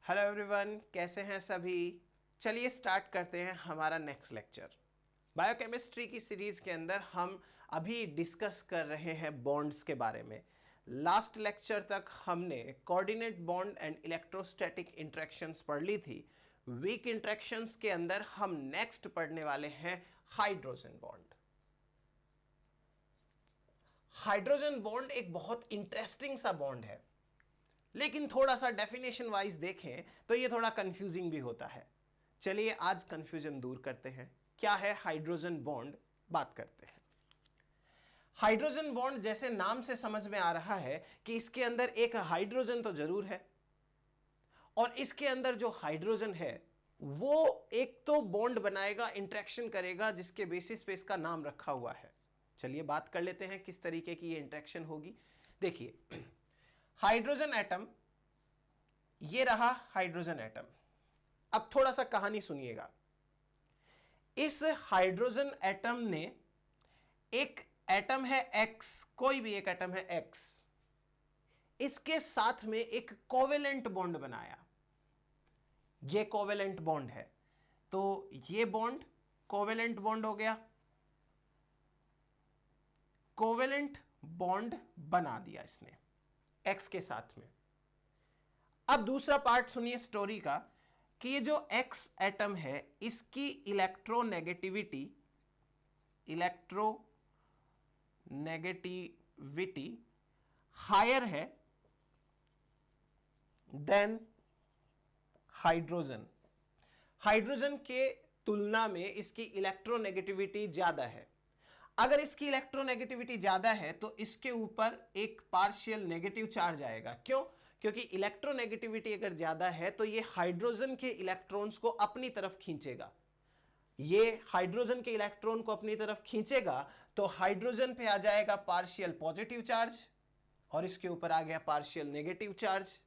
Hello everyone, कैसे हैं सभी। चलिए स्टार्ट करते हैं हमारा नेक्स्ट लेक्चर। बायोकेमिस्ट्री की सीरीज के अंदर हम अभी डिस्कस कर रहे हैं बॉन्ड्स के बारे में। लास्ट लेक्चर तक हमने coordinate bond and electrostatic interactions पढ़ ली थी। वीक इंटरेक्शंस के अंदर हम नेक्स्ट पढ़ने वाले हैं हाइड्रोजन बॉन्ड। हाइड्रोजन बॉन्ड एक बहुत इंटरेस्टिंग सा बॉन्ड है, लेकिन थोड़ा सा डेफिनेशन वाइज देखें तो ये थोड़ा कंफ्यूजिंग भी होता है। चलिए आज कंफ्यूजन दूर करते हैं। क्या है हाइड्रोजन बॉन्ड, बात करते हैं। हाइड्रोजन बॉन्ड जैसे नाम से समझ में आ रहा है कि इसके अंदर एक हाइड्रोजन तो जरूर है, और इसके अंदर जो हाइड्रोजन है वो एक तो बॉन्ड बनाएगा, इंटरेक्शन करेगा, जिसके बेसिस पे इसका नाम रखा हुआ है। चलिए बात कर लेते हैं किस तरीके की ये इंटरेक्शन होगी। देखिए, हाइड्रोजन एटम, ये रहा हाइड्रोजन एटम। अब थोड़ा सा कहानी सुनिएगा। इस हाइड्रोजन एटम ने एक एटम है X, कोई भी एक एटम है X, इसके साथ में एक कोवेलेंट बॉन्ड बनाया। ये कोवेलेंट बॉन्ड है, तो ये बॉन्ड कोवेलेंट बॉन्ड हो गया। कोवेलेंट बॉन्ड बना दिया इसने X के साथ में। अब दूसरा पार्ट सुनिए स्टोरी का कि ये जो X एटम है इसकी इलेक्ट्रोनेगेटिविटी हायर है देन हाइड्रोजन। हाइड्रोजन के तुलना में इसकी इलेक्ट्रोनेगेटिविटी ज्यादा है। अगर इसकी इलेक्ट्रोनेगेटिविटी ज्यादा है तो इसके ऊपर एक पार्शियल नेगेटिव चार्ज आएगा। क्यों? क्योंकि इलेक्ट्रोनेगेटिविटी अगर ज्यादा है तो ये हाइड्रोजन के इलेक्ट्रॉन्स को अपनी तरफ खींचेगा। ये हाइड्रोजन के इलेक्ट्रॉन को अपनी तरफ खींचेगा तो हाइड्रोजन पे आ जाएगा पार्शियल पॉजिटिव चार्ज और इसके ऊपर आ गया पार्शियल नेगेटिव चार्ज।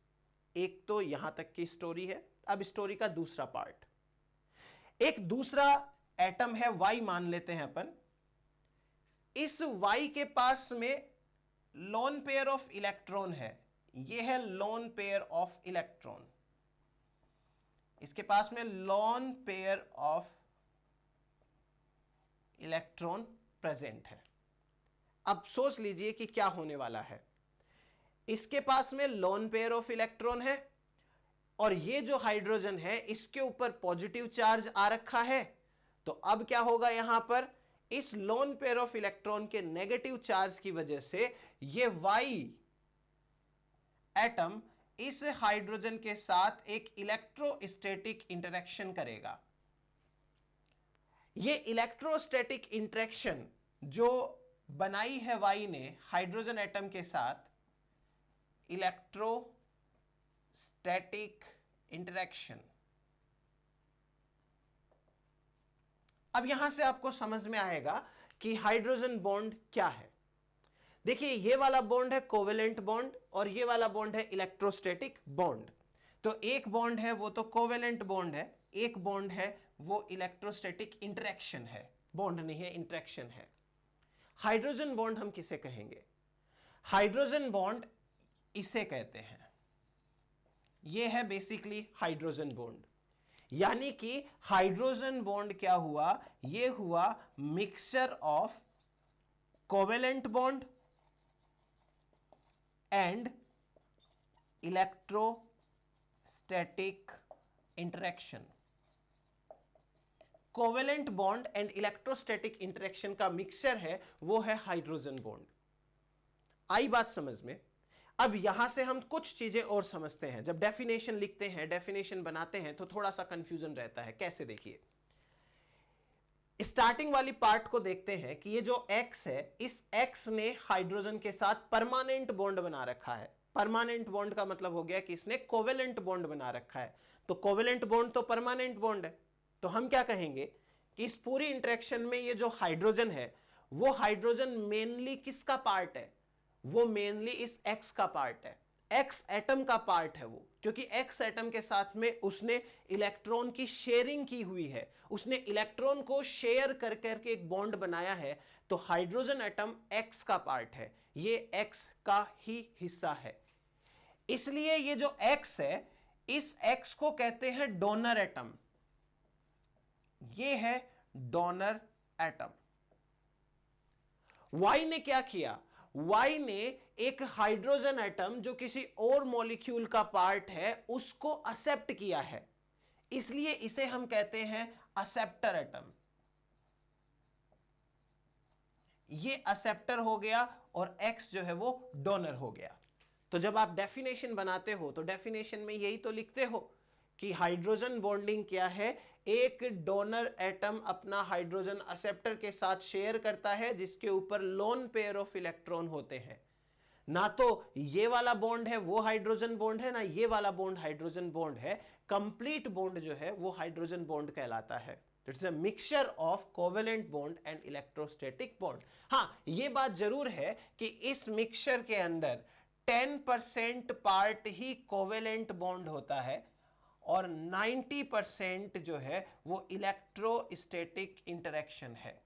एक तो यहां तक की स्टोरी है। अब स्टोरी का दूसरा पार्ट, एक दूसरा एटम है Y, मान लेते हैं अपन। इस Y के पास में लोन पेयर ऑफ इलेक्ट्रॉन है। यह है लोन पेयर ऑफ इलेक्ट्रॉन। इसके पास में lone pair of electron present है। अब सोच लीजिए कि क्या होने वाला है। इसके पास में लोन पेयर ऑफ इलेक्ट्रॉन है और ये जो हाइड्रोजन है इसके ऊपर पॉजिटिव चार्ज आ रखा है। तो अब क्या होगा, यहां पर इस लोन पेयर ऑफ इलेक्ट्रॉन के नेगेटिव चार्ज की वजह से ये Y एटम इस हाइड्रोजन के साथ एक इलेक्ट्रोस्टैटिक इंटरेक्शन करेगा। ये इलेक्ट्रोस्टैटिक इंटरेक्शन जो बनाई है Y ने हाइड्रोजन एटम के साथ, इलेक्ट्रोस्टैटिक इंटरेक्शन। अब यहां से आपको समझ में आएगा कि हाइड्रोजन बॉन्ड क्या है। देखिए, ये वाला बॉन्ड है कोवेलेंट बॉन्ड और ये वाला बॉन्ड है इलेक्ट्रोस्टैटिक बॉन्ड। तो एक बॉन्ड है वो तो कोवेलेंट बॉन्ड है, एक बॉन्ड है वो इलेक्ट्रोस्टैटिक इंटरेक्शन है। बॉन्ड नहीं है, इंटरेक्शन है। हाइड्रोजन बॉन्ड हम किसे कहेंगे? हाइड्रोजन बॉन्ड इसे कहते हैं। यह है बेसिकली हाइड्रोजन बॉन्ड। यानी कि हाइड्रोजन बॉन्ड क्या हुआ? यह हुआ mixture of covalent bond and electrostatic interaction. Covalent bond and electrostatic interaction का मिक्सचर है, वो है हाइड्रोजन बॉन्ड। आई बात समझ में? अब यहां से हम कुछ चीजें और समझते हैं। जब डेफिनेशन लिखते हैं, डेफिनेशन बनाते हैं तो थोड़ा सा कंफ्यूजन रहता है। कैसे? देखिए, स्टार्टिंग वाली पार्ट को देखते हैं कि ये जो X है, इस X ने हाइड्रोजन के साथ परमानेंट बॉन्ड बना रखा है। परमानेंट बॉन्ड का मतलब हो गया कि इसने कोवेलेंट बॉन्ड बना रखा है। तो कोवेलेंट बॉन्ड तो परमानेंट बॉन्ड है। तो हम क्या कहेंगे कि इस पूरी इंटरेक्शन में ये जो हाइड्रोजन है, वो हाइड्रोजन मेनली किसका पार्ट है? वो मेनली इस X का पार्ट है। X एटम का पार्ट है वो, क्योंकि X एटम के साथ में उसने इलेक्ट्रॉन की शेयरिंग की हुई है। उसने इलेक्ट्रॉन को शेयर कर करके एक बॉन्ड बनाया है। तो हाइड्रोजन एटम X का पार्ट है, ये X का ही हिस्सा है। इसलिए ये जो X है इस X को कहते हैं डोनर एटम, ये है डोनर एटम। Y ने क्या किया, Y ने एक हाइड्रोजन एटम जो किसी और मॉलिक्यूल का पार्ट है उसको एक्सेप्ट किया है, इसलिए इसे हम कहते हैं एक्सेप्टर एटम। ये एक्सेप्टर हो गया और X जो है वो डोनर हो गया। तो जब आप डेफिनेशन बनाते हो तो डेफिनेशन में यही तो लिखते हो कि हाइड्रोजन बॉन्डिंग क्या है, एक डोनर एटम अपना हाइड्रोजन एक्सेप्टर के साथ शेयर करता है जिसके ऊपर लोन पेयर ऑफ इलेक्ट्रॉन होते हैं। ना तो ये वाला बॉन्ड है वो हाइड्रोजन बॉन्ड है, ना ये वाला बॉन्ड हाइड्रोजन बॉन्ड है, कंप्लीट बॉन्ड जो है वो हाइड्रोजन बॉन्ड कहलाता है। It's a mixture of covalent bond and electrostatic bond. हाँ, ये बात जरूर है कि इस मिक्सचर के अंदर 10% पार्ट ही कोवेलेंट बॉन्ड होता है और 90% जो है वो इलेक्ट्रोस्टैटिक इंटरेक्शन है।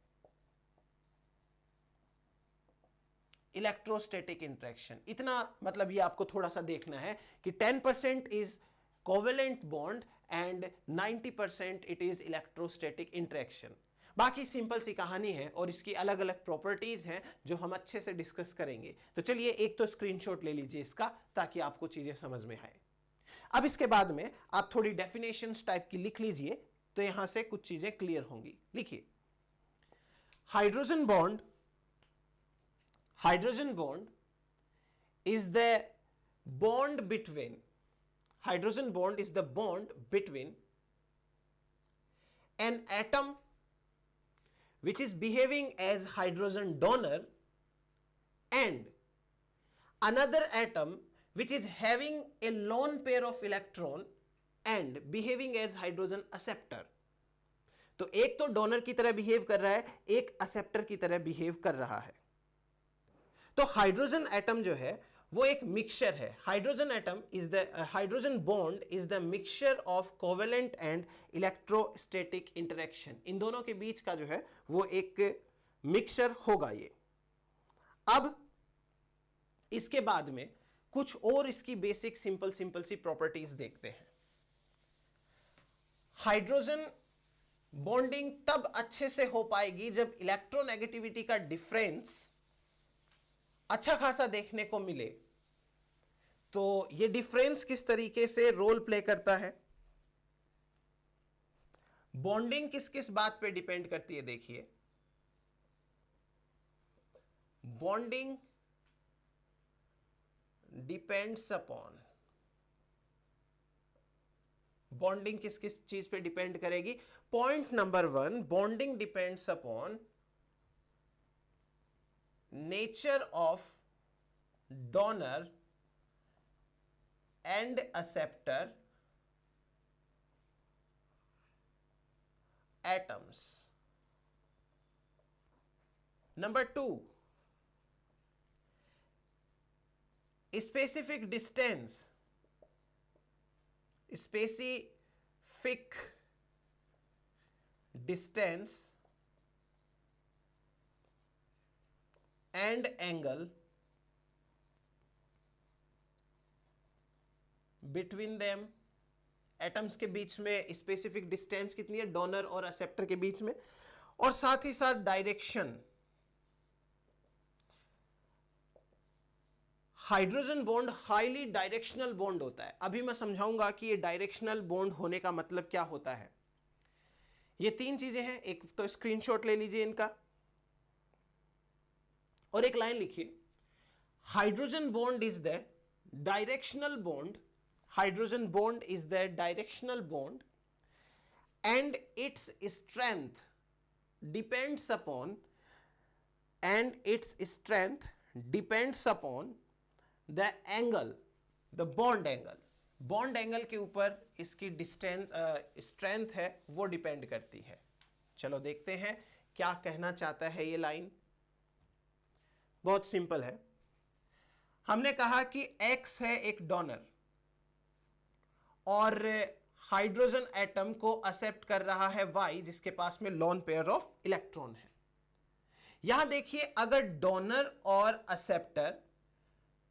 इलेक्ट्रोस्टैटिक इंटरेक्शन, इतना मतलब ये आपको थोड़ा सा देखना है कि 10% is covalent bond and 90% it is electrostatic interaction. बाकी सिंपल सी कहानी है और इसकी अलग अलग प्रॉपर्टीज हैं जो हम अच्छे से डिस्कस करेंगे। तो चलिए एक तो स्क्रीनशॉट ले लीजिए इसका, ताकि आपको चीजें समझ में आए। अब इसके बाद में आप थोड़ी डेफिनेशंस टाइप की लिख लीजिए, तो यहां से कुछ चीजें क्लियर होंगी। लिखिए, hydrogen bond is the bond between hydrogen bond is the bond between an atom which is behaving as hydrogen donor and another atom which is having a lone pair of electron and behaving as hydrogen acceptor। तो एक तो donor की तरह behave कर रहा है, एक acceptor की तरह बिहेव कर रहा है। तो हाइड्रोजन एटम जो है वो एक मिक्सचर है। Hydrogen atom is the hydrogen bond is the mixture of covalent and electrostatic interaction. इन दोनों के बीच का जो है वो एक मिक्सचर होगा ये। अब इसके बाद में कुछ और इसकी बेसिक सिंपल सी प्रॉपर्टीज देखते हैं। हाइड्रोजन बॉन्डिंग तब अच्छे से हो पाएगी जब इलेक्ट्रोनेगेटिविटी का डिफरेंस अच्छा खासा देखने को मिले। तो ये डिफरेंस किस तरीके से रोल प्ले करता है, बॉन्डिंग किस किस बात पे डिपेंड करती है, देखिए। बॉन्डिंग डिपेंड्स अपॉन, बॉन्डिंग किस किस चीज पे डिपेंड करेगी। Point number 1, bonding depends upon nature of donor and acceptor atoms। Number 2, specific distance, specific distance and angle between them। Atoms के बीच में स्पेसिफिक डिस्टेंस कितनी है, डोनर और एक्सेप्टर के बीच में, और साथ ही साथ direction. Hydrogen bond highly directional bond होता है। अभी मैं समझाऊंगा कि ये डायरेक्शनल बॉन्ड होने का मतलब क्या होता है। ये 3 चीजें हैं, एक तो स्क्रीनशॉट ले लीजिए इनका और एक लाइन लिखिए। Hydrogen bond is the directional bond, hydrogen bond is the directional bond and its strength depends upon, and its strength depends upon the angle, the bond angle. Bond angle के ऊपर इसकी distance strength है वो depend करती है। चलो देखते हैं क्या कहना चाहता है ये लाइन। बहुत सिंपल है। हमने कहा कि X है एक डोनर और हाइड्रोजन एटम को एक्सेप्ट कर रहा है Y, जिसके पास में लोन पेयर ऑफ इलेक्ट्रॉन है। यहां देखिए, अगर डोनर और एक्सेप्टर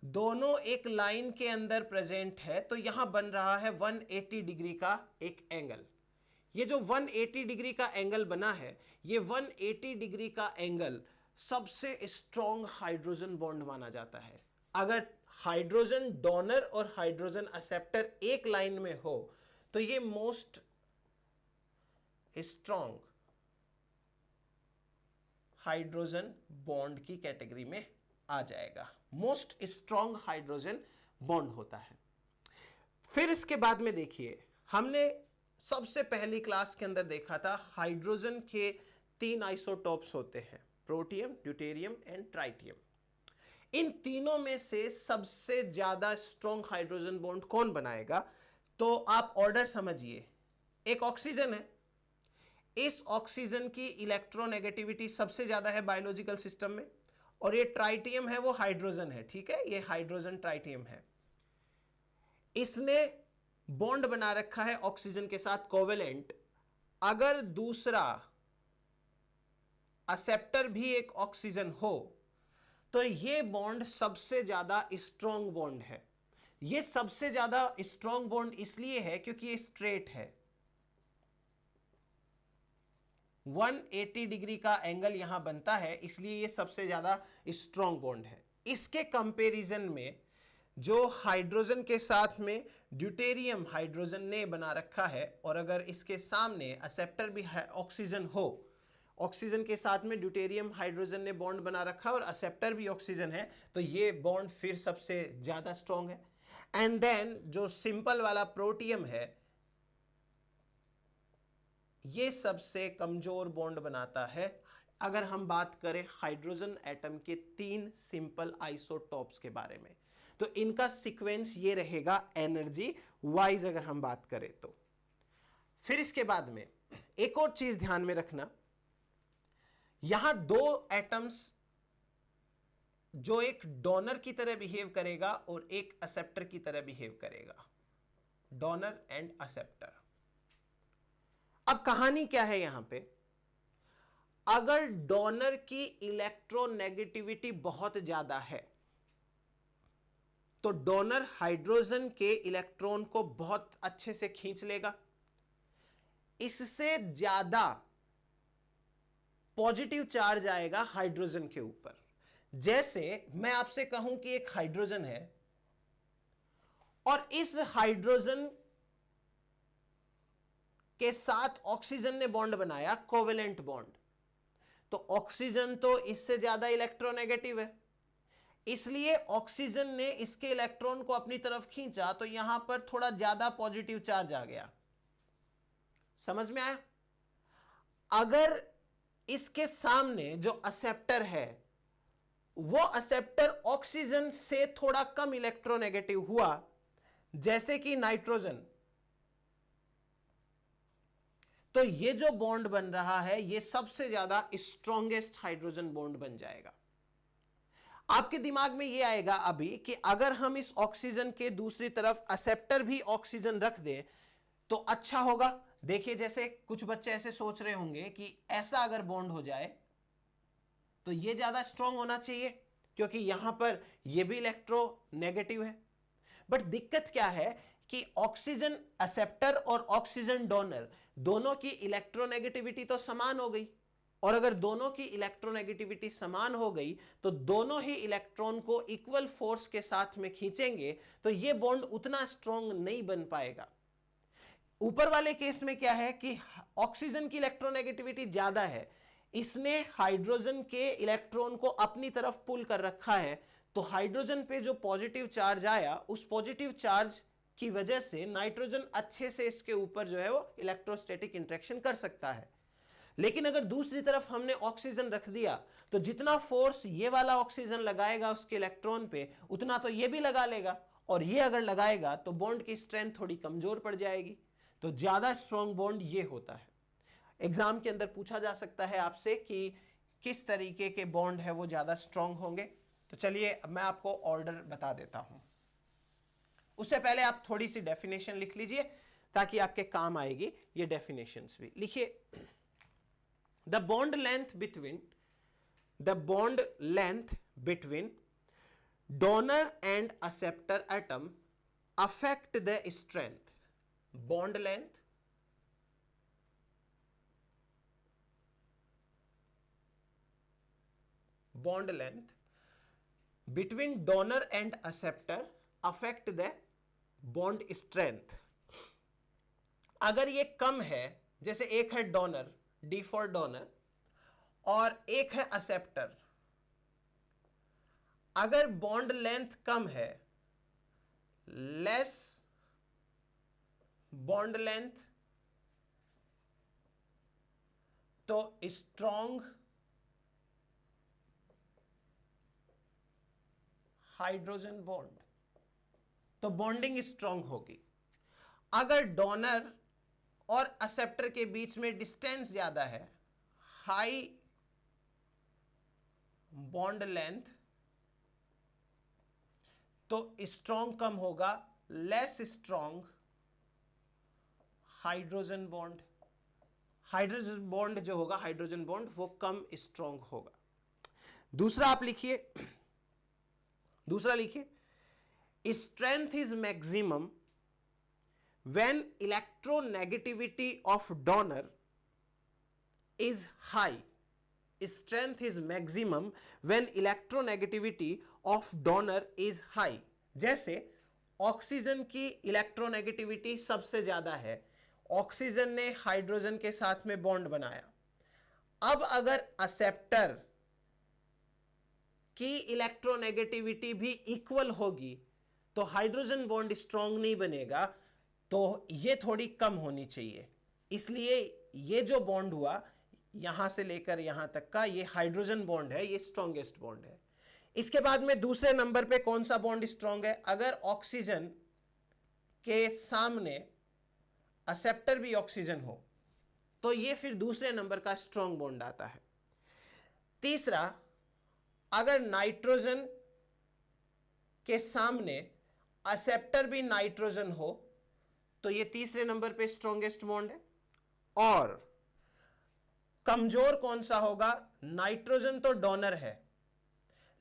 दोनों एक लाइन के अंदर प्रेजेंट है, तो यहां बन रहा है 180 डिग्री का एक एंगल। ये जो 180 डिग्री का एंगल बना है, ये 180 डिग्री का एंगल सबसे स्ट्रॉन्ग हाइड्रोजन बॉन्ड माना जाता है। अगर हाइड्रोजन डोनर और हाइड्रोजन एक्सेप्टर एक लाइन में हो तो ये मोस्ट स्ट्रॉन्ग हाइड्रोजन बॉन्ड की कैटेगरी में आ जाएगा। मोस्ट स्ट्रॉन्ग हाइड्रोजन बॉन्ड होता है। फिर इसके बाद में देखिए, हमने सबसे पहली क्लास के अंदर देखा था हाइड्रोजन के 3 आइसोटोप्स होते हैं, प्रोटियम, ड्यूटेरियम एंड ट्राइटियम। इन तीनों में से सबसे ज्यादा स्ट्रॉन्ग हाइड्रोजन बॉन्ड कौन बनाएगा? तो आप ऑर्डर समझिए। एक ऑक्सीजन है, इस ऑक्सीजन की इलेक्ट्रोनेगेटिविटी सबसे ज्यादा है बायोलॉजिकल सिस्टम में, और ये ट्राइटियम है, वो हाइड्रोजन है, ठीक है, ये हाइड्रोजन ट्राइटियम है। इसने बॉन्ड बना रखा है ऑक्सीजन के साथ कोवेलेंट। अगर दूसरा एक्सेप्टर भी एक ऑक्सीजन हो तो ये बॉन्ड सबसे ज्यादा स्ट्रॉन्ग बॉन्ड है। ये सबसे ज्यादा स्ट्रॉन्ग बॉन्ड इसलिए है क्योंकि ये स्ट्रेट है। 180 डिग्री का एंगल यहां बनता है, इसलिए ये सबसे ज्यादा स्ट्रॉन्ग बॉन्ड है। इसके कंपैरिजन में जो हाइड्रोजन के साथ में ड्यूटेरियम हाइड्रोजन ने बना रखा है, और अगर इसके सामने एक्सेप्टर भी ऑक्सीजन हो, ऑक्सीजन के साथ में ड्यूटेरियम हाइड्रोजन ने बॉन्ड बना रखा है और एक्सेप्टर भी ऑक्सीजन है, तो ये बॉन्ड फिर सबसे ज्यादा स्ट्रॉन्ग है। एंड देन जो सिंपल वाला प्रोटियम है, ये सबसे कमजोर बॉन्ड बनाता है। अगर हम बात करें हाइड्रोजन एटम के 3 सिंपल आइसोटोप्स के बारे में, तो इनका सीक्वेंस ये रहेगा एनर्जी वाइज अगर हम बात करें तो। फिर इसके बाद में एक और चीज ध्यान में रखना, यहां 2 एटम्स जो एक डोनर की तरह बिहेव करेगा और एक एक्सेप्टर की तरह बिहेव करेगा, डोनर एंड एक्सेप्टर। अब कहानी क्या है यहां पे? अगर डोनर की इलेक्ट्रोनेगेटिविटी बहुत ज्यादा है तो डोनर हाइड्रोजन के इलेक्ट्रॉन को बहुत अच्छे से खींच लेगा। इससे ज्यादा पॉजिटिव चार्ज आएगा हाइड्रोजन के ऊपर। जैसे मैं आपसे कहूं कि एक हाइड्रोजन है और इस हाइड्रोजन के साथ ऑक्सीजन ने बॉन्ड बनाया, कोवेलेंट बॉन्ड, तो ऑक्सीजन तो इससे ज्यादा इलेक्ट्रोनेगेटिव है, इसलिए ऑक्सीजन ने इसके इलेक्ट्रॉन को अपनी तरफ खींचा, तो यहां पर थोड़ा ज्यादा पॉजिटिव चार्ज आ गया। समझ में आया? अगर इसके सामने जो एक्सेप्टर है, वो एक्सेप्टर ऑक्सीजन से थोड़ा कम इलेक्ट्रोनेगेटिव हुआ, जैसे कि नाइट्रोजन, तो ये जो बॉन्ड बन रहा है ये सबसे ज्यादा स्ट्रॉन्गेस्ट हाइड्रोजन बॉन्ड बन जाएगा। आपके दिमाग में ये आएगा अभी कि अगर हम इस ऑक्सीजन के दूसरी तरफ एक्सेप्टर भी ऑक्सीजन रख दें तो अच्छा होगा। देखिए, जैसे कुछ बच्चे ऐसे सोच रहे होंगे कि ऐसा अगर बॉन्ड हो जाए तो ये ज्यादा स्ट्रॉन्ग होना चाहिए क्योंकि यहां पर ये भी इलेक्ट्रोनेगेटिव है। बट दिक्कत क्या है कि ऑक्सीजन एक्सेप्टर और ऑक्सीजन डोनर दोनों की इलेक्ट्रोनेगेटिविटी तो समान हो गई, और अगर दोनों की इलेक्ट्रोनेगेटिविटी समान हो गई तो दोनों ही इलेक्ट्रॉन को इक्वल फोर्स के साथ में खींचेंगे, तो ये बॉन्ड उतना स्ट्रॉन्ग नहीं बन पाएगा। ऊपर वाले केस में क्या है कि ऑक्सीजन की इलेक्ट्रोनेगेटिविटी ज्यादा है, इसने हाइड्रोजन के इलेक्ट्रॉन को अपनी तरफ पुल कर रखा है, तो हाइड्रोजन पे जो पॉजिटिव चार्ज आया, उस पॉजिटिव चार्ज की वजह से नाइट्रोजन अच्छे से इसके ऊपर जो है वो इलेक्ट्रोस्टैटिक इंटरेक्शन कर सकता है। लेकिन अगर दूसरी तरफ हमने ऑक्सीजन रख दिया तो जितना फोर्स ये वाला ऑक्सीजन लगाएगा उसके इलेक्ट्रॉन पे, उतना तो ये भी लगा लेगा, और ये अगर लगाएगा तो बॉन्ड की स्ट्रेंथ थोड़ी कमजोर पड़ जाएगी। तो ज्यादा स्ट्रॉन्ग बॉन्ड ये होता है। एग्जाम के अंदर पूछा जा सकता है आपसे कि किस तरीके के बॉन्ड है वो ज्यादा स्ट्रॉन्ग होंगे। तो चलिए मैं आपको ऑर्डर बता देता हूं। उससे पहले आप थोड़ी सी डेफिनेशन लिख लीजिए ताकि आपके काम आएगी ये डेफिनेशंस भी। लिखिए, the bond length between donor and acceptor atom affect the strength, bond length, between donor and acceptor affect the bond strength. अगर ये कम है, जैसे एक है डोनर, डी फॉर डोनर, और एक है एक्सेप्टर, अगर बॉन्ड लेंथ कम है, लेस बॉन्ड लेंथ, तो स्ट्रॉन्ग हाइड्रोजन बॉन्ड, तो बॉन्डिंग स्ट्रॉन्ग होगी। अगर डोनर और एक्सेप्टर के बीच में डिस्टेंस ज्यादा है, हाई बॉन्ड लेंथ, तो स्ट्रॉन्ग कम होगा, less strong hydrogen bond, hydrogen bond जो होगा, हाइड्रोजन बॉन्ड वो कम स्ट्रॉन्ग होगा। दूसरा आप लिखिए, दूसरा लिखिए, strength is maximum when electronegativity of donor is high. Strength is maximum when electronegativity of donor is high. जैसे ऑक्सीजन की इलेक्ट्रोनेगेटिविटी सबसे ज्यादा है, ऑक्सीजन ने हाइड्रोजन के साथ में बॉन्ड बनाया। अब अगर एक्सेप्टर की इलेक्ट्रोनेगेटिविटी भी इक्वल होगी तो हाइड्रोजन बॉन्ड स्ट्रॉन्ग नहीं बनेगा, तो ये थोड़ी कम होनी चाहिए। इसलिए ये जो बॉन्ड हुआ यहां से लेकर यहां तक का, ये हाइड्रोजन बॉन्ड है, ये स्ट्रॉन्गेस्ट बॉन्ड है। इसके बाद में दूसरे नंबर पे कौन सा बॉन्ड स्ट्रॉन्ग है? अगर ऑक्सीजन के सामने एक्सेप्टर भी ऑक्सीजन हो तो ये फिर दूसरे नंबर का स्ट्रॉन्ग बॉन्ड आता है। तीसरा, अगर नाइट्रोजन के सामने एक्सेप्टर भी नाइट्रोजन हो तो ये तीसरे नंबर पे स्ट्रॉन्गेस्ट बॉन्ड है। और कमजोर कौन सा होगा? नाइट्रोजन तो डोनर है,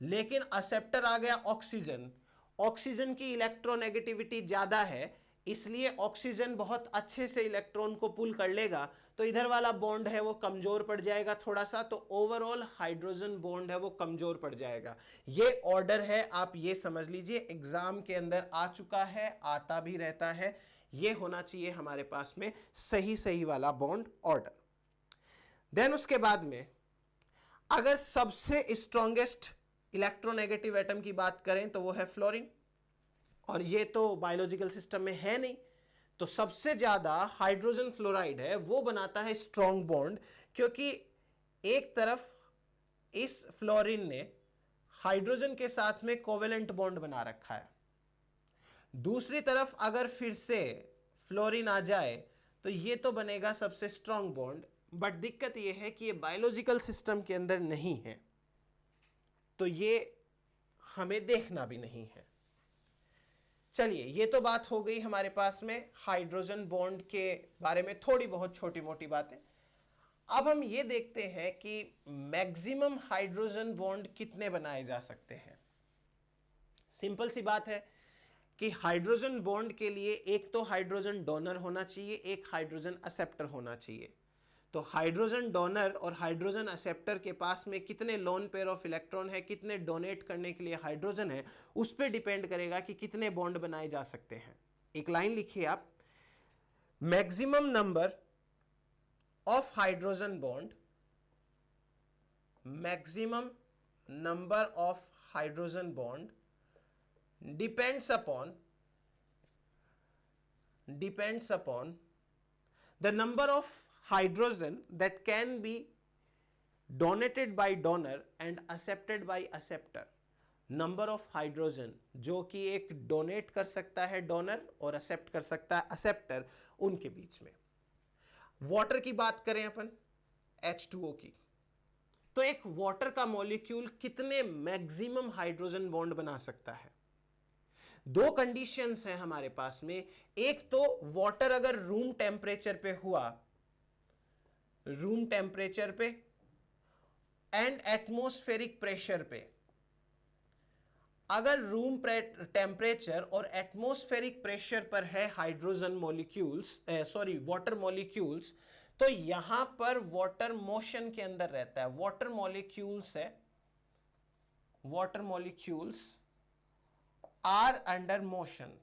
लेकिन एक्सेप्टर आ गया ऑक्सीजन, ऑक्सीजन की इलेक्ट्रोनेगेटिविटी ज्यादा है, इसलिए ऑक्सीजन बहुत अच्छे से इलेक्ट्रॉन को पुल कर लेगा, तो इधर वाला बॉन्ड है वो कमजोर पड़ जाएगा थोड़ा सा, तो ओवरऑल हाइड्रोजन बॉन्ड है वो कमजोर पड़ जाएगा। ये ऑर्डर है, आप ये समझ लीजिए, एग्जाम के अंदर आ चुका है, आता भी रहता है। ये होना चाहिए हमारे पास में सही सही वाला बॉन्ड ऑर्डर। देन उसके बाद में अगर सबसे स्ट्रॉन्गेस्ट इलेक्ट्रोनेगेटिव एटम की बात करें तो वो है फ्लोरीन, और ये तो बायोलॉजिकल सिस्टम में है नहीं, तो सबसे ज्यादा हाइड्रोजन फ्लोराइड है वो बनाता है स्ट्रॉन्ग बॉन्ड, क्योंकि एक तरफ इस फ्लोरीन ने हाइड्रोजन के साथ में कोवेलेंट बॉन्ड बना रखा है, दूसरी तरफ अगर फिर से फ्लोरीन आ जाए तो ये तो बनेगा सबसे स्ट्रॉन्ग बॉन्ड, बट दिक्कत ये है कि ये बायोलॉजिकल सिस्टम के अंदर नहीं है, तो ये हमें देखना भी नहीं है। चलिए, ये तो बात हो गई हमारे पास में हाइड्रोजन बॉन्ड के बारे में, थोड़ी बहुत छोटी मोटी बातें। अब हम ये देखते हैं कि मैक्सिमम हाइड्रोजन बॉन्ड कितने बनाए जा सकते हैं। सिंपल सी बात है कि हाइड्रोजन बॉन्ड के लिए एक तो हाइड्रोजन डोनर होना चाहिए, एक हाइड्रोजन एक्सेप्टर होना चाहिए। तो हाइड्रोजन डोनर और हाइड्रोजन एक्सेप्टर के पास में कितने लोन पेयर ऑफ इलेक्ट्रॉन है, कितने डोनेट करने के लिए हाइड्रोजन है, उस पर डिपेंड करेगा कि कितने बॉन्ड बनाए जा सकते हैं। एक लाइन लिखिए आप, maximum number of hydrogen bond, maximum number of hydrogen bond depends upon the number of hydrogen that can be donated by donor and accepted by acceptor। Number of hydrogen जो कि एक डोनेट कर सकता है donor और accept कर सकता है एक्सेप्टर, उनके बीच में। वाटर की बात करें अपन, H2O की, तो एक वाटर का मॉलिक्यूल कितने मैक्सिमम हाइड्रोजन बॉन्ड बना सकता है? दो कंडीशंस हैं हमारे पास में। एक तो वाटर अगर रूम टेम्परेचर पे हुआ, रूम टेम्परेचर पे एंड एटमॉस्फेरिक प्रेशर पे, अगर रूम टेम्परेचर और एटमॉस्फेरिक प्रेशर पर है hydrogen molecules, sorry water molecules, तो यहां पर वाटर मोशन के अंदर रहता है। वाटर मॉलिक्यूल्स है, water molecules are under motion,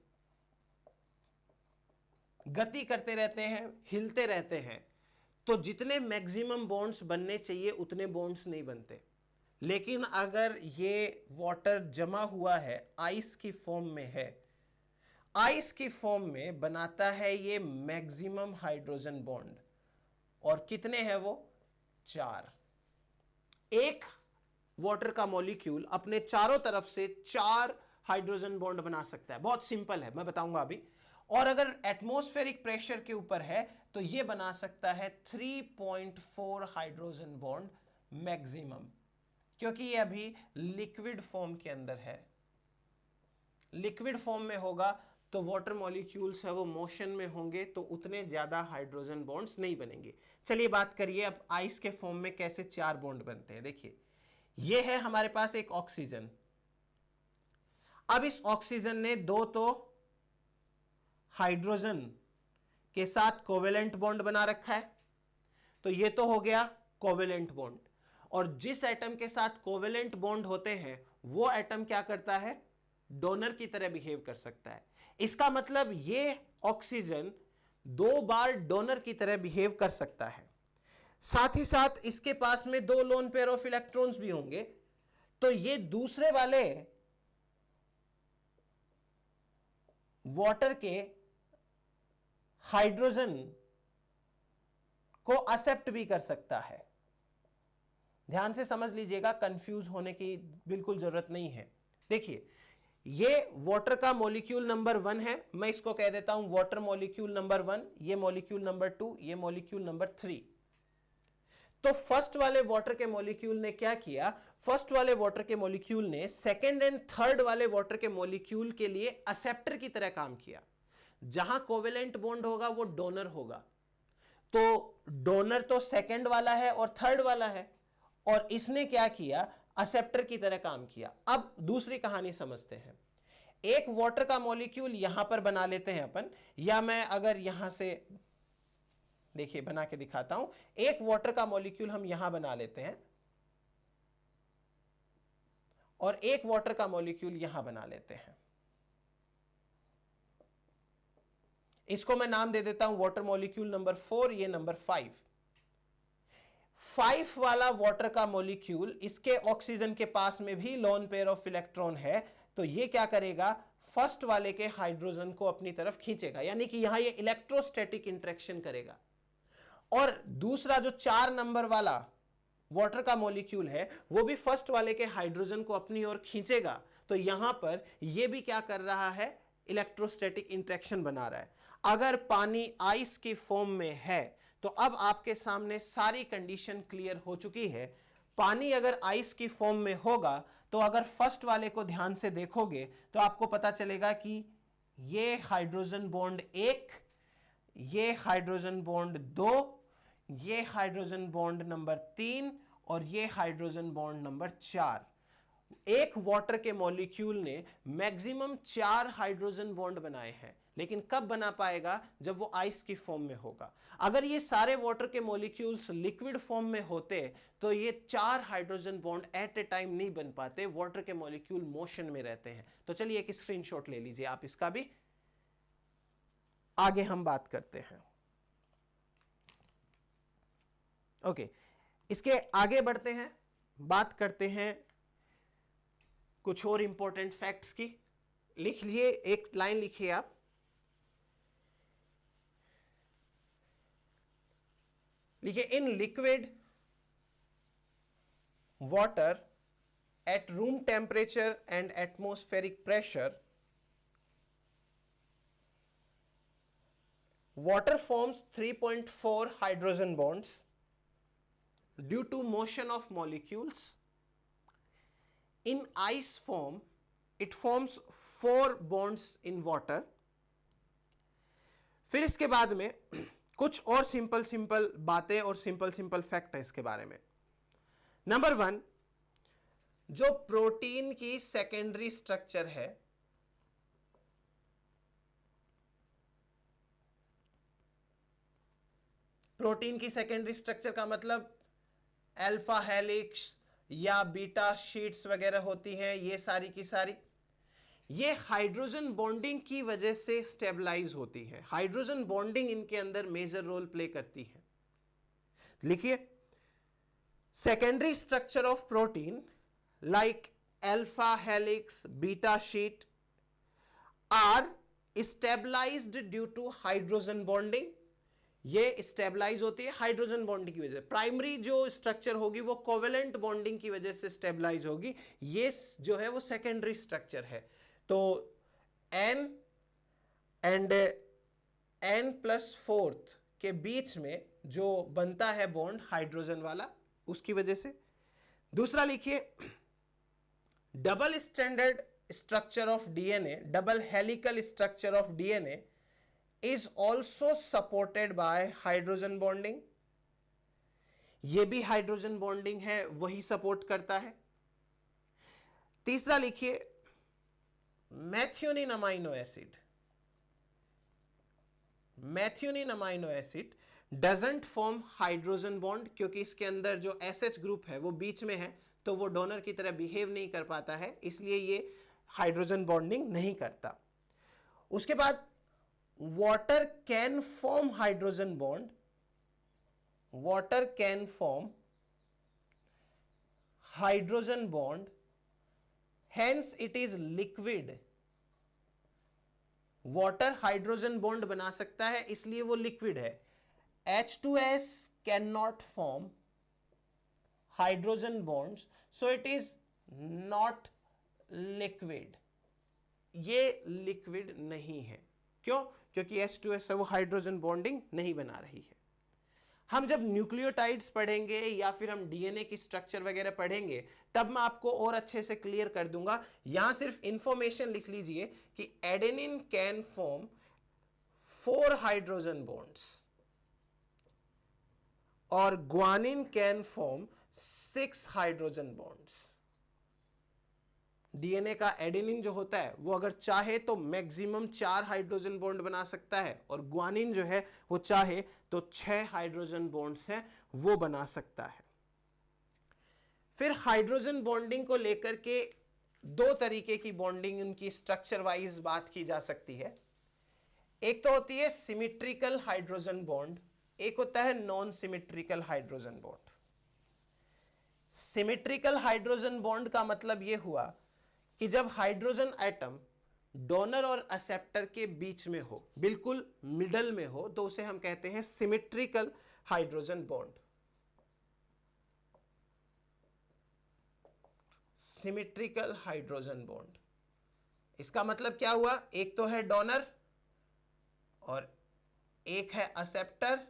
गति करते रहते हैं, हिलते रहते हैं। तो जितने मैक्सिमम बॉन्ड्स बनने चाहिए उतने बॉन्ड्स नहीं बनते। लेकिन अगर ये वाटर जमा हुआ है, आइस की फॉर्म में है, आइस की फॉर्म में बनाता है ये मैक्सिमम हाइड्रोजन बॉन्ड। और कितने हैं वो? 4। एक वाटर का मॉलिक्यूल अपने चारों तरफ से 4 हाइड्रोजन बॉन्ड बना सकता है। बहुत सिंपल है, मैं बताऊंगा अभी। और अगर एटमॉस्फेरिक प्रेशर के ऊपर है तो यह बना सकता है 3.4 हाइड्रोजन बॉन्ड मैक्सिमम, क्योंकि ये अभी लिक्विड फॉर्म के अंदर है। लिक्विड फॉर्म में होगा तो वाटर मॉलिक्यूल्स है वो मोशन में होंगे, तो उतने ज्यादा हाइड्रोजन बॉन्ड्स नहीं बनेंगे। चलिए बात करिए अब आइस के फॉर्म में कैसे 4 बॉन्ड बनते हैं। देखिए, ये है हमारे पास एक ऑक्सीजन। अब इस ऑक्सीजन ने 2 तो हाइड्रोजन के साथ कोवेलेंट बॉन्ड बना रखा है, तो ये तो हो गया कोवेलेंट बॉन्ड। और जिस एटम के साथ कोवेलेंट बॉन्ड होते हैं वो एटम क्या करता है? डोनर की तरह बिहेव कर सकता है। इसका मतलब ये ऑक्सीजन 2 बार डोनर की तरह बिहेव कर सकता है। साथ ही साथ इसके पास में 2 लोन पेयर ऑफ इलेक्ट्रॉन्स भी होंगे, तो ये दूसरे वाले वाटर के हाइड्रोजन को एक्सेप्ट भी कर सकता है। ध्यान से समझ लीजिएगा, कंफ्यूज होने की बिल्कुल जरूरत नहीं है। देखिए, ये वाटर का मॉलिक्यूल नंबर 1 है, मैं इसको कह देता हूं वाटर मॉलिक्यूल नंबर 1, ये मॉलिक्यूल नंबर 2, ये मॉलिक्यूल नंबर 3। तो फर्स्ट वाले वाटर के मॉलिक्यूल ने क्या किया? फर्स्ट वाले वाटर के मॉलिक्यूल ने सेकंड एंड थर्ड वाले वाटर के मॉलिक्यूल के लिए एक्सेप्टर की तरह काम किया। जहां कोवेलेंट बॉन्ड होगा वो डोनर होगा, तो डोनर तो सेकंड वाला है और थर्ड वाला है, और इसने क्या किया? एक्सेप्टर की तरह काम किया। अब दूसरी कहानी समझते हैं। एक वाटर का मॉलिक्यूल यहां पर बना लेते हैं अपन, या मैं अगर यहां से देखिए बना के दिखाता हूं। एक वाटर का मॉलिक्यूल हम यहां बना लेते हैं और एक वाटर का मॉलिक्यूल यहां बना लेते हैं। इसको मैं नाम दे देता हूं वाटर मॉलिक्यूल नंबर 4, ये नंबर 5। 5 वाला वाटर का मॉलिक्यूल, इसके ऑक्सीजन के पास में भी लोन पेयर ऑफ इलेक्ट्रॉन है, तो ये क्या करेगा? फर्स्ट वाले के हाइड्रोजन को अपनी तरफ खींचेगा, यानी कि यहां ये इलेक्ट्रोस्टैटिक इंटरेक्शन करेगा। और दूसरा जो 4 नंबर वाला वाटर का मॉलिक्यूल है वो भी फर्स्ट वाले के हाइड्रोजन को अपनी ओर खींचेगा, तो यहां पर ये भी क्या कर रहा है? इलेक्ट्रोस्टैटिक इंटरेक्शन बना रहा है। अगर पानी आइस की फॉर्म में है तो अब आपके सामने सारी कंडीशन क्लियर हो चुकी है। पानी अगर आइस की फॉर्म में होगा तो अगर फर्स्ट वाले को ध्यान से देखोगे तो आपको पता चलेगा कि ये हाइड्रोजन बॉन्ड 1, ये हाइड्रोजन बॉन्ड 2, ये हाइड्रोजन बॉन्ड नंबर 3 और ये हाइड्रोजन बॉन्ड नंबर 4। एक वाटर के मॉलिक्यूल ने मैक्सिमम 4 हाइड्रोजन बॉन्ड बनाए हैं, लेकिन कब बना पाएगा? जब वो आइस की फॉर्म में होगा। अगर ये सारे वाटर के मॉलिक्यूल्स लिक्विड फॉर्म में होते तो ये 4 hydrogen bond at a time नहीं बन पाते, वाटर के मॉलिक्यूल मोशन में रहते हैं। तो चलिए एक स्क्रीनशॉट ले लीजिए आप इसका भी, आगे हम बात करते हैं। ओके, इसके आगे बढ़ते हैं, बात करते हैं कुछ और इंपॉर्टेंट फैक्ट्स की। लिख लिए, एक लाइन लिखिए आप। लिखिए, in liquid water at room temperature and atmospheric pressure water forms 3.4 hydrogen bonds due to motion of molecules. In ice form, it forms 4 bonds in water. फिर इसके बाद में कुछ और सिंपल बातें और सिंपल फैक्ट है इसके बारे में। नंबर 1, जो प्रोटीन की सेकेंडरी स्ट्रक्चर है, प्रोटीन की सेकेंडरी स्ट्रक्चर का मतलब अल्फा हेलिक्स या बीटा शीट्स वगैरह होती हैं, ये सारी की सारी, ये हाइड्रोजन बॉन्डिंग की वजह से स्टेबलाइज होती है। हाइड्रोजन बॉन्डिंग इनके अंदर मेजर रोल प्ले करती है। लिखिए, secondary structure of protein like alpha helix, beta sheet are stabilized due to hydrogen bonding. ये स्टेबलाइज होती है हाइड्रोजन बॉन्डिंग की वजह से। प्राइमरी जो स्ट्रक्चर होगी वो कोवेलेंट बॉन्डिंग की वजह से स्टेबलाइज होगी, ये जो है वो सेकेंडरी स्ट्रक्चर है। तो N एंड N+4 के बीच में जो बनता है बॉन्ड हाइड्रोजन वाला, उसकी वजह से। दूसरा लिखिए, double standard structure of DNA, double helical structure of DNA is also supported by hydrogen bonding। ये भी हाइड्रोजन बॉन्डिंग है, वही सपोर्ट करता है। तीसरा लिखिए, मैथ्योनिन amino acid, मैथ्योनिन amino acid doesn't form hydrogen bond, क्योंकि इसके अंदर जो एसएच ग्रुप है वो बीच में है, तो वो डोनर की तरह बिहेव नहीं कर पाता है, इसलिए ये हाइड्रोजन बॉन्डिंग नहीं करता। उसके बाद water can form hydrogen bond, water can form hydrogen bond, hence it is liquid। water hydrogen bond बना सकता है, इसलिए वो लिक्विड है। H2S cannot form hydrogen bonds, so it is not liquid। ये लिक्विड नहीं है। क्यों? क्योंकि H2S है वो हाइड्रोजन बॉन्डिंग नहीं बना रही है। हम जब न्यूक्लियोटाइड्स पढ़ेंगे या फिर हम डीएनए की स्ट्रक्चर वगैरह पढ़ेंगे, तब मैं आपको और अच्छे से क्लियर कर दूंगा। यहां सिर्फ इंफॉर्मेशन लिख लीजिए कि adenine can form 4 hydrogen bonds और guanine can form 6 hydrogen bonds. DNA का एडेनिन जो होता है वो अगर चाहे तो मैक्सिमम 4 हाइड्रोजन बॉन्ड बना सकता है, और ग्वानिन जो है वो चाहे तो 6 हाइड्रोजन बॉन्ड्स हैं वो बना सकता है। फिर हाइड्रोजन बॉन्डिंग को लेकर के 2 तरीके की बॉन्डिंग उनकी स्ट्रक्चर वाइज बात की जा सकती है। एक तो होती है सिमिट्रिकल हाइड्रोजन बॉन्ड, एक होता है non symmetrical hydrogen bond. Symmetrical hydrogen bond का मतलब यह हुआ कि जब हाइड्रोजन एटम डोनर और एक्सेप्टर के बीच में हो, बिल्कुल मिडल में हो, तो उसे हम कहते हैं symmetrical hydrogen bond. Symmetrical hydrogen bond, इसका मतलब क्या हुआ? एक तो है डोनर और एक है एक्सेप्टर,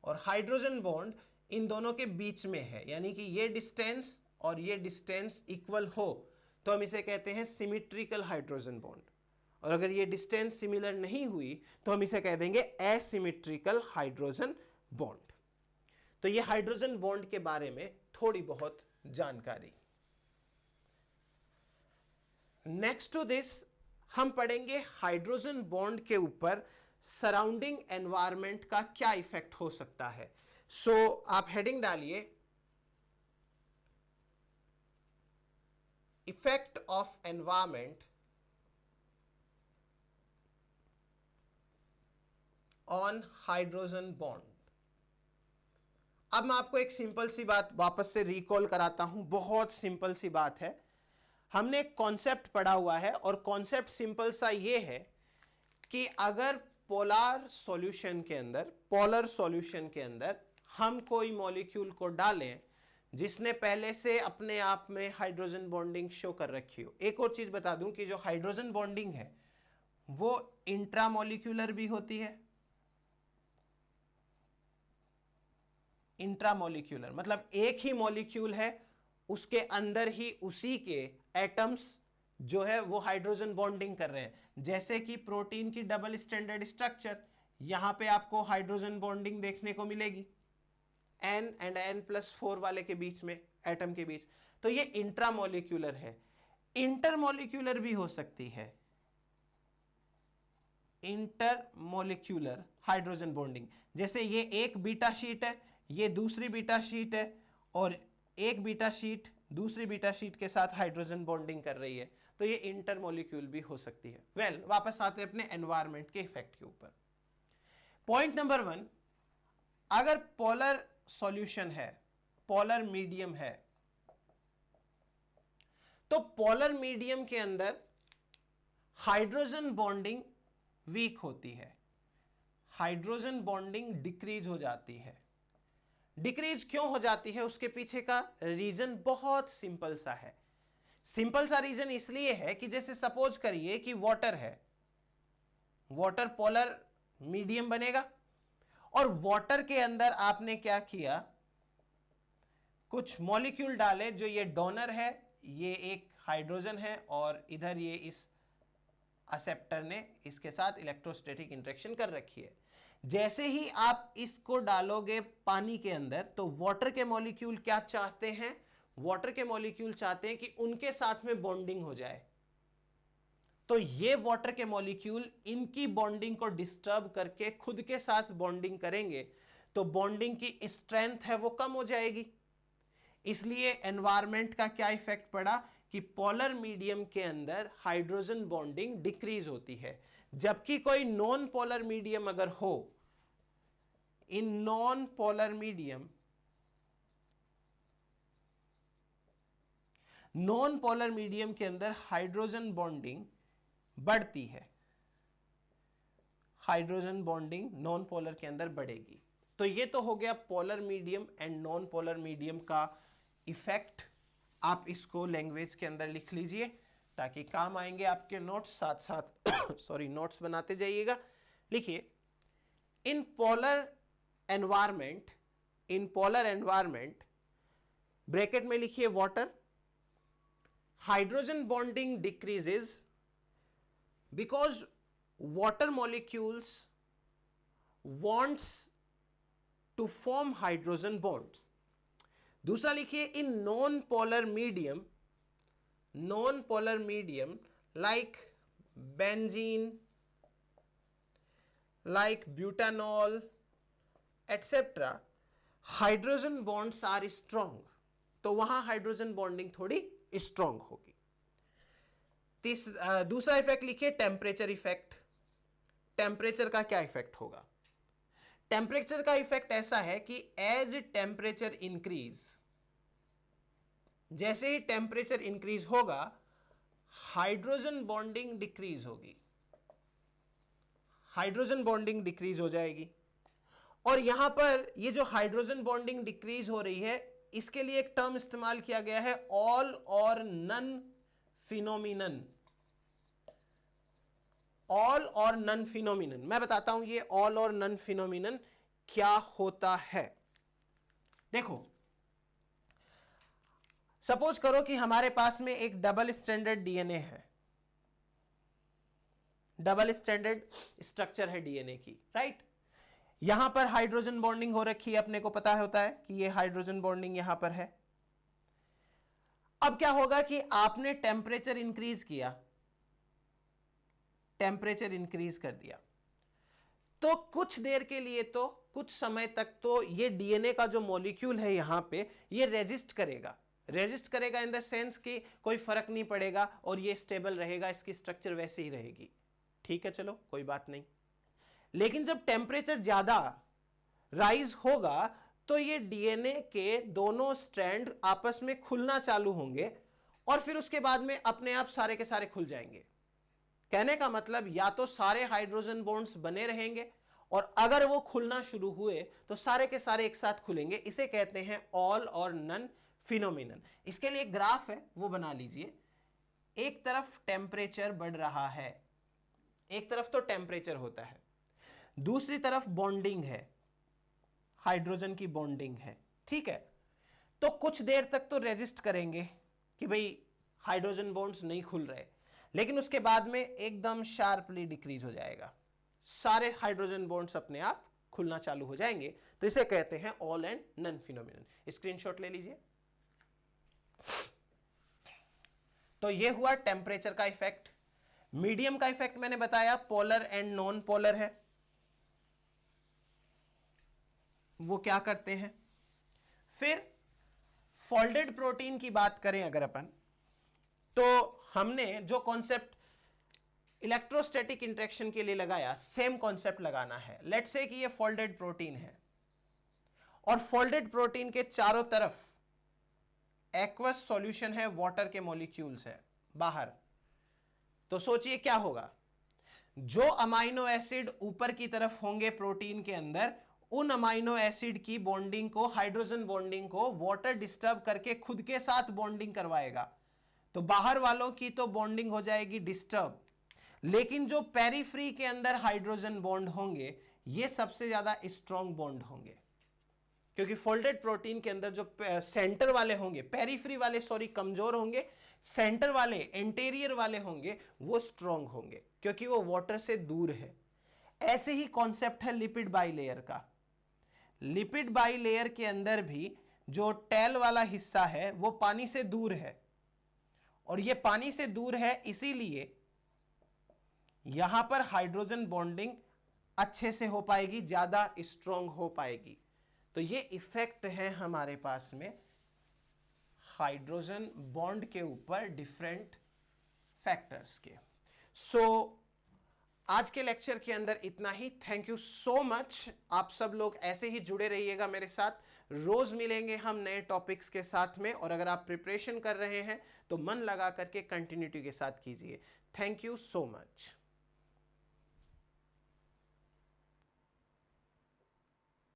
और हाइड्रोजन बॉन्ड इन दोनों के बीच में है, यानी कि ये डिस्टेंस और ये डिस्टेंस इक्वल हो तो हम इसे कहते हैं सिमिट्रिकल हाइड्रोजन बॉन्ड। और अगर ये डिस्टेंस सिमिलर नहीं हुई तो हम इसे कह देंगे एसिमिट्रिकल हाइड्रोजन बॉन्ड। तो ये हाइड्रोजन बॉन्ड के बारे में थोड़ी बहुत जानकारी। नेक्स्ट टू दिस हम पढ़ेंगे हाइड्रोजन बॉन्ड के ऊपर सराउंडिंग एनवायरनमेंट का क्या इफेक्ट हो सकता है। सो आप हेडिंग डालिए, effect of environment on hydrogen bond. अब मैं आपको एक सिंपल सी बात वापस से रिकॉल कराता हूं, बहुत सिंपल सी बात है। हमने एक कॉन्सेप्ट पढ़ा हुआ है और कॉन्सेप्ट सिंपल सा ये है कि अगर पोलर सॉल्यूशन के अंदर हम कोई मॉलिक्यूल को डालें जिसने पहले से अपने आप में हाइड्रोजन बॉन्डिंग शो कर रखी हो। एक और चीज बता दूं कि जो हाइड्रोजन बॉन्डिंग है वो इंट्रामोलिक्यूलर भी होती है। इंट्रामोलिक्यूलर मतलब एक ही मॉलिक्यूल है, उसके अंदर ही उसी के एटम्स जो है वो हाइड्रोजन बॉन्डिंग कर रहे हैं। जैसे कि प्रोटीन की डबल स्टैंडर्ड स्ट्रक्चर, यहां पे आपको हाइड्रोजन बॉन्डिंग देखने को मिलेगी N एंड N+4 वाले के बीच में, एटम के बीच। तो ये इंट्रामोलिक्यूलर है। इंटरमोलिक्यूलर भी हो सकती है, इंटरमोलिक्यूलर हाइड्रोजन बॉन्डिंग, जैसे ये एक बीटा शीट है, ये दूसरी बीटा शीट है, और एक बीटा शीट दूसरी बीटा शीट के साथ हाइड्रोजन बॉन्डिंग कर रही है, तो ये इंटरमोलिक्यूल भी हो सकती है। वेल, वापस आते हैं अपने एनवायरनमेंट के इफेक्ट के ऊपर। पॉइंट नंबर 1, अगर पोलर सॉल्यूशन है, पोलर मीडियम है, तो पोलर मीडियम के अंदर हाइड्रोजन बॉन्डिंग वीक होती है, हाइड्रोजन बॉन्डिंग डिक्रीज हो जाती है। डिक्रीज क्यों हो जाती है, उसके पीछे का रीजन बहुत सिंपल सा है। सिंपल सा रीजन इसलिए है कि जैसे सपोज करिए कि वाटर है, वाटर पोलर मीडियम बनेगा, और वाटर के अंदर आपने क्या किया, कुछ मॉलिक्यूल डाले, जो ये डोनर है, ये एक हाइड्रोजन है, और इधर ये इस एक्सेप्टर ने इसके साथ इलेक्ट्रोस्टैटिक इंटरेक्शन कर रखी है। जैसे ही आप इसको डालोगे पानी के अंदर, तो वाटर के मॉलिक्यूल क्या चाहते हैं, वाटर के मॉलिक्यूल चाहते हैं कि उनके साथ में बॉन्डिंग हो जाए। तो ये वाटर के मॉलिक्यूल इनकी बॉन्डिंग को डिस्टर्ब करके खुद के साथ बॉन्डिंग करेंगे, तो बॉन्डिंग की स्ट्रेंथ है वो कम हो जाएगी। इसलिए एनवायरनमेंट का क्या इफेक्ट पड़ा कि पोलर मीडियम के अंदर हाइड्रोजन बॉन्डिंग डिक्रीज होती है। जबकि कोई नॉन पोलर मीडियम अगर हो, in non polar medium, non polar medium के अंदर हाइड्रोजन बॉन्डिंग बढ़ती है, हाइड्रोजन बॉन्डिंग नॉन पोलर के अंदर बढ़ेगी। तो ये तो हो गया polar medium and non polar medium का इफेक्ट। आप इसको लैंग्वेज के अंदर लिख लीजिए ताकि काम आएंगे आपके नोट्स, साथ साथ सॉरी नोट्स बनाते जाइएगा। लिखिए, in polar environment, in polar environment, bracket में लिखिए water, hydrogen bonding decreases because water molecules wants to form hydrogen bonds. दूसरा लिखिए, in non-polar medium, non-polar medium like benzene, like butanol, etc., hydrogen bonds are strong. तो वहां hydrogen bonding थोड़ी strong होगी। दूसरा effect लिखिए, टेम्परेचर इफेक्ट। टेम्परेचर का क्या इफेक्ट होगा, टेम्परेचर का इफेक्ट ऐसा है कि एज टेम्परेचर इंक्रीज, जैसे ही टेम्परेचर इंक्रीज होगा हाइड्रोजन बॉन्डिंग डिक्रीज होगी, हाइड्रोजन बॉन्डिंग डिक्रीज हो जाएगी। और यहां पर ये जो हाइड्रोजन बॉन्डिंग डिक्रीज हो रही है, इसके लिए एक टर्म इस्तेमाल किया गया है, ऑल और नन फिनोमिनन। ऑल और नन फिनोमिनन, मैं बताता हूं ये ऑल और नन फिनोमिनन क्या होता है। देखो, सपोज करो कि हमारे पास में एक डबल स्ट्रैंडेड डीएनए है, डबल स्ट्रैंडेड स्ट्रक्चर है डीएनए की, राइट। यहां पर हाइड्रोजन बॉन्डिंग हो रखी है, अपने को पता होता है कि ये हाइड्रोजन बॉन्डिंग यहां पर है। अब क्या होगा कि आपने टेम्परेचर इंक्रीज किया, टेम्परेचर इंक्रीज कर दिया, तो कुछ देर के लिए, तो कुछ समय तक तो ये डीएनए का जो मॉलिक्यूल है यहां पे, ये रेजिस्ट करेगा। रेजिस्ट करेगा इन द सेंस कि कोई फर्क नहीं पड़ेगा और ये स्टेबल रहेगा, इसकी स्ट्रक्चर वैसे ही रहेगी। ठीक है, चलो कोई बात नहीं। लेकिन जब टेम्परेचर ज्यादा राइज होगा तो ये डीएनए के दोनों स्ट्रैंड आपस में खुलना चालू होंगे और फिर उसके बाद में अपने आप सारे के सारे खुल जाएंगे। कहने का मतलब, या तो सारे हाइड्रोजन बॉन्ड्स बने रहेंगे और अगर वो खुलना शुरू हुए तो सारे के सारे एक साथ खुलेंगे। इसे कहते हैं ऑल और नन फिनोमिनन। इसके लिए ग्राफ है, वो बना लीजिए। एक तरफ टेम्परेचर बढ़ रहा है, एक तरफ तो टेम्परेचर होता है, दूसरी तरफ बॉन्डिंग है, हाइड्रोजन की बॉन्डिंग है, ठीक है। तो कुछ देर तक तो रेजिस्ट करेंगे कि भाई हाइड्रोजन बॉन्ड्स नहीं खुल रहे, लेकिन उसके बाद में एकदम शार्पली डिक्रीज हो जाएगा, सारे हाइड्रोजन बॉन्ड्स अपने आप खुलना चालू हो जाएंगे। तो इसे कहते हैं all and none phenomenon. Screenshot ले लीजिए। तो ये हुआ टेम्परेचर का इफेक्ट। मीडियम का इफेक्ट मैंने बताया पोलर एंड नॉन पोलर है, वो क्या करते हैं। फिर फोल्डेड प्रोटीन की बात करें अगर अपन, तो हमने जो कॉन्सेप्ट इलेक्ट्रोस्टैटिक इंटरेक्शन के लिए लगाया, सेम कॉन्सेप्ट लगाना है। लेट्स से कि ये फोल्डेड प्रोटीन है और फोल्डेड प्रोटीन के चारों तरफ एक्वस सॉल्यूशन है, वाटर के मॉलिक्यूल्स है बाहर। तो सोचिए क्या होगा, जो अमाइनो एसिड ऊपर की तरफ होंगे प्रोटीन के अंदर, उन अमाइनो एसिड की बॉन्डिंग को, हाइड्रोजन बॉन्डिंग को वाटर डिस्टर्ब करके खुद के साथ बॉन्डिंग करवाएगा। तो बाहर वालों की तो बॉन्डिंग हो जाएगी डिस्टर्ब, लेकिन जो पेरिफ्री के अंदर हाइड्रोजन बॉन्ड होंगे ये सबसे ज्यादा स्ट्रॉन्ग बॉन्ड होंगे, क्योंकि फोल्डेड प्रोटीन के अंदर जो सेंटर वाले होंगे, पेरिफ्री वाले सॉरी कमजोर होंगे, सेंटर वाले एंटेरियर वाले होंगे वो स्ट्रॉन्ग होंगे, क्योंकि वो वाटर से दूर है। ऐसे ही कॉन्सेप्ट है लिपिड बाइलेयर का। लिपिड बाइलेयर के अंदर भी जो टेल वाला हिस्सा है वो पानी से दूर है, और ये पानी से दूर है इसीलिए यहां पर हाइड्रोजन बॉन्डिंग अच्छे से हो पाएगी, ज्यादा स्ट्रॉन्ग हो पाएगी। तो ये इफेक्ट है हमारे पास में हाइड्रोजन बॉन्ड के ऊपर डिफरेंट फैक्टर्स के। सो आज के लेक्चर के अंदर इतना ही। Thank you so much. आप सब लोग ऐसे ही जुड़े रहिएगा मेरे साथ, रोज मिलेंगे हम नए टॉपिक्स के साथ में। और अगर आप प्रिपरेशन कर रहे हैं तो मन लगा करके कंटिन्यूटी के साथ कीजिए। Thank you so much.